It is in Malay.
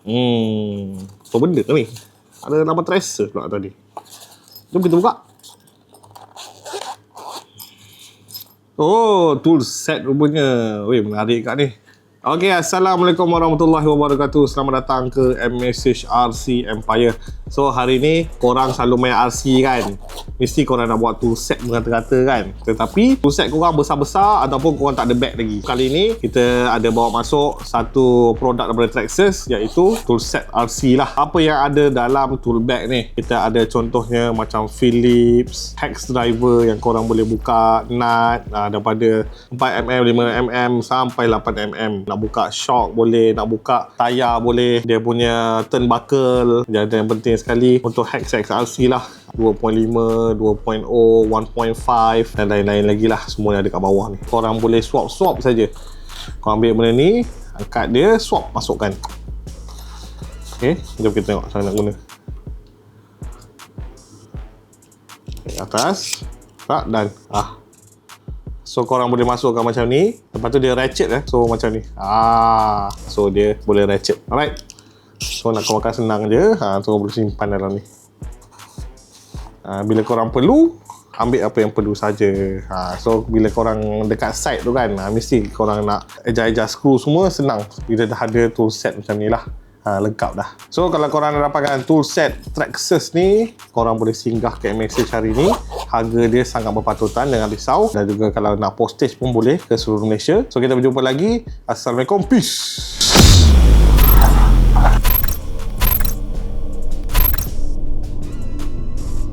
Apa benda ni? Ada nama tracer pula tadi. Jom kita buka. Oh, tool set rupanya. Weh, menarik kat ni. Okey, Assalamualaikum warahmatullahi wabarakatuh. Selamat datang ke MSH RC Empire. So, hari ni korang selalu main RC kan? Mesti korang nak buat tool set merata-rata kan? Tetapi, tool set korang besar-besar ataupun korang tak ada bag lagi. Kali ni, kita ada bawa masuk satu produk daripada Traxxas, iaitu tool set RC lah. Apa yang ada dalam tool bag ni? Kita ada contohnya macam Phillips, hex driver yang korang boleh buka, nut daripada 4mm, 5mm sampai 8mm. Nak buka shock boleh, nak buka tayar boleh, dia punya turnbuckle, dan yang penting sekali untuk hex RC lah, 2.5, 2.0, 1.5 dan lain-lain lagi lah. Semua yang ada kat bawah ni korang boleh swap saja. Korang ambil benda ni, angkat dia, swap, masukkan. Ok, jom kita tengok cara nak guna. Okay, atas tak, dan so korang boleh masukkan macam ni. Lepas tu dia ratchet so macam ni. So dia boleh ratchet. Alright. So nak keluarkan senang je. So boleh simpan dalam ni. Bila korang perlu, ambil apa yang perlu saja. So bila korang dekat site tu kan, mesti korang nak adjust screw semua senang. Bila dah ada tool set macam ni lah. Lengkap dah. So kalau korang nak dapatkan tool set Traxxas ni, korang boleh singgah ke MSH hari ni. Harga dia sangat berpatutan, jangan risau. Dan juga kalau nak postage pun boleh ke seluruh Malaysia. So kita berjumpa lagi. Assalamualaikum, peace.